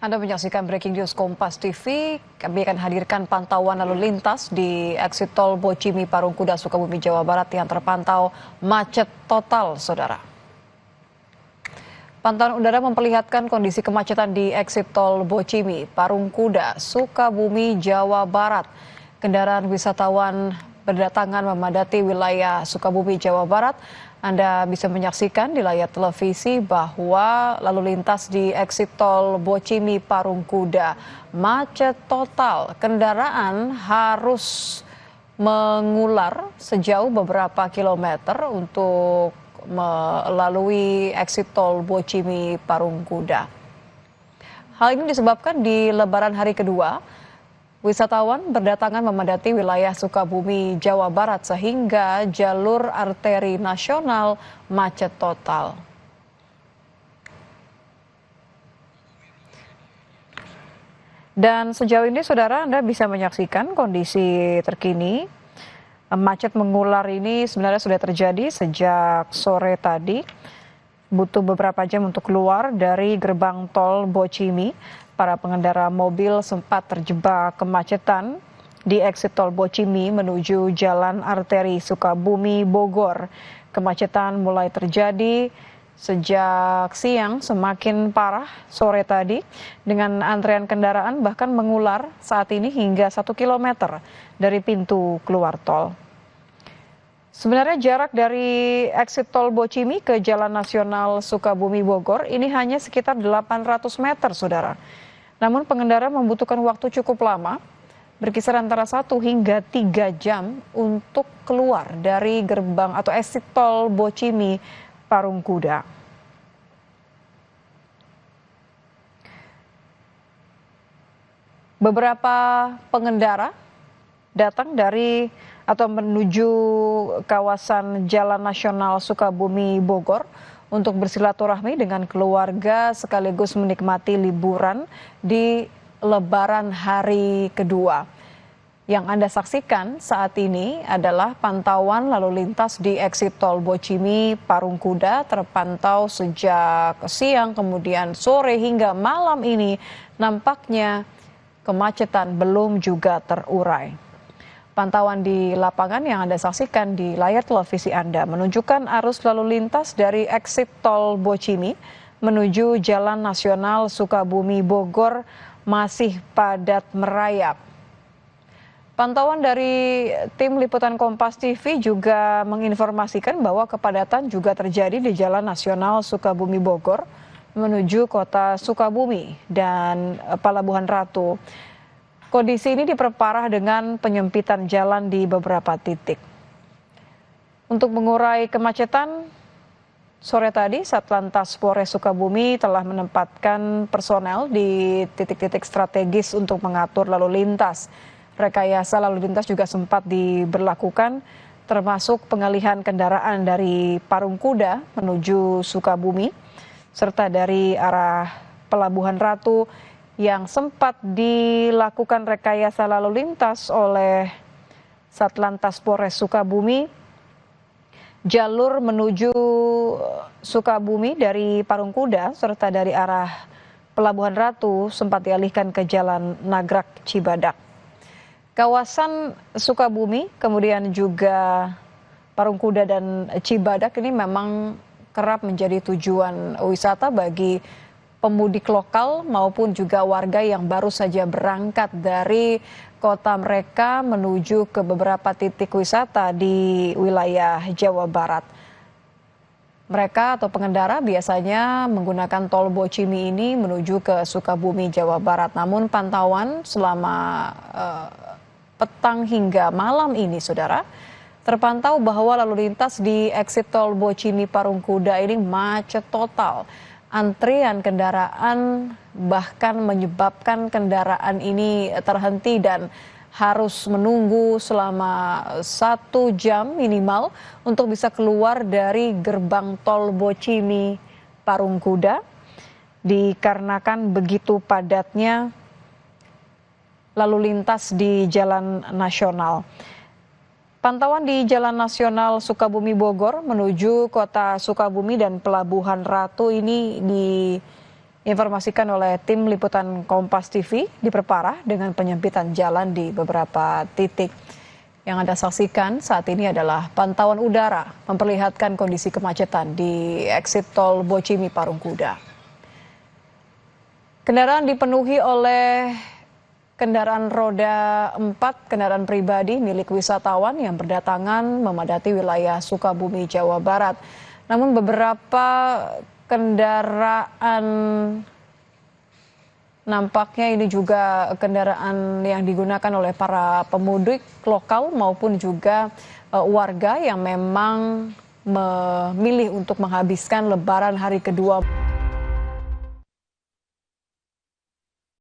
Anda menyaksikan Breaking News Kompas TV. Kami akan hadirkan pantauan lalu lintas di exit tol Bocimi Parungkuda, Sukabumi, Jawa Barat yang terpantau macet total, saudara. Pantauan udara memperlihatkan kondisi kemacetan di exit tol Bocimi Parungkuda, Sukabumi, Jawa Barat. Kendaraan wisatawan berdatangan memadati wilayah Sukabumi, Jawa Barat. Anda bisa menyaksikan di layar televisi bahwa lalu lintas di exit tol Bocimi Parungkuda macet total. Kendaraan harus mengular sejauh beberapa kilometer untuk melalui exit tol Bocimi Parungkuda. Hal ini disebabkan di Lebaran hari kedua, wisatawan berdatangan memadati wilayah Sukabumi, Jawa Barat sehingga jalur arteri nasional macet total. Dan sejauh ini saudara Anda bisa menyaksikan kondisi terkini. Macet mengular ini sebenarnya sudah terjadi sejak sore tadi. Butuh beberapa jam untuk keluar dari gerbang tol Bocimi. Para pengendara mobil sempat terjebak kemacetan di exit tol Bocimi menuju jalan arteri Sukabumi Bogor. Kemacetan mulai terjadi sejak siang, semakin parah sore tadi dengan antrean kendaraan bahkan mengular saat ini hingga 1 kilometer dari pintu keluar tol. Sebenarnya jarak dari exit tol Bocimi ke Jalan Nasional Sukabumi Bogor ini hanya sekitar 800 meter, saudara. Namun pengendara membutuhkan waktu cukup lama, berkisar antara 1 hingga 3 jam untuk keluar dari gerbang atau exit tol Bocimi Parungkuda. Beberapa pengendara datang dari atau menuju kawasan Jalan Nasional Sukabumi Bogor untuk bersilaturahmi dengan keluarga sekaligus menikmati liburan di Lebaran hari kedua. Yang Anda saksikan saat ini adalah pantauan lalu lintas di exit tol Bocimi Parungkuda terpantau sejak siang kemudian sore hingga malam ini nampaknya kemacetan belum juga terurai. Pantauan di lapangan yang Anda saksikan di layar televisi Anda menunjukkan arus lalu lintas dari exit tol Bocimi menuju Jalan Nasional Sukabumi Bogor masih padat merayap. Pantauan dari tim liputan Kompas TV juga menginformasikan bahwa kepadatan juga terjadi di Jalan Nasional Sukabumi Bogor menuju kota Sukabumi dan Pelabuhan Ratu. Kondisi ini diperparah dengan penyempitan jalan di beberapa titik. Untuk mengurai kemacetan, sore tadi Satlantas Polres Sukabumi telah menempatkan personel di titik-titik strategis untuk mengatur lalu lintas. Rekayasa lalu lintas juga sempat diberlakukan, termasuk pengalihan kendaraan dari Parungkuda menuju Sukabumi, serta dari arah Pelabuhan Ratu yang sempat dilakukan rekayasa lalu lintas oleh Satlantas Polres Sukabumi. Jalur menuju Sukabumi dari Parungkuda serta dari arah Pelabuhan Ratu sempat dialihkan ke Jalan Nagrak Cibadak. Kawasan Sukabumi kemudian juga Parungkuda dan Cibadak ini memang kerap menjadi tujuan wisata bagi pemudik lokal maupun juga warga yang baru saja berangkat dari kota mereka menuju ke beberapa titik wisata di wilayah Jawa Barat. Mereka atau pengendara biasanya menggunakan tol Bocimi ini menuju ke Sukabumi, Jawa Barat. Namun pantauan selama petang hingga malam ini, saudara, terpantau bahwa lalu lintas di exit tol Bocimi Parungkuda ini macet total. Antrian kendaraan bahkan menyebabkan kendaraan ini terhenti dan harus menunggu selama 1 jam minimal untuk bisa keluar dari gerbang tol Bocimi Parungkuda dikarenakan begitu padatnya lalu lintas di jalan nasional. Pantauan di Jalan Nasional Sukabumi Bogor menuju kota Sukabumi dan Pelabuhan Ratu ini Informasikan oleh tim liputan Kompas TV diperparah dengan penyempitan jalan di beberapa titik. Yang Anda saksikan saat ini adalah pantauan udara memperlihatkan kondisi kemacetan di exit tol Bocimi Parungkuda. Kendaraan dipenuhi oleh kendaraan roda 4, kendaraan pribadi milik wisatawan yang berdatangan memadati wilayah Sukabumi, Jawa Barat. Namun beberapa kendaraan nampaknya ini juga kendaraan yang digunakan oleh para pemudik lokal maupun juga warga yang memang memilih untuk menghabiskan Lebaran hari kedua.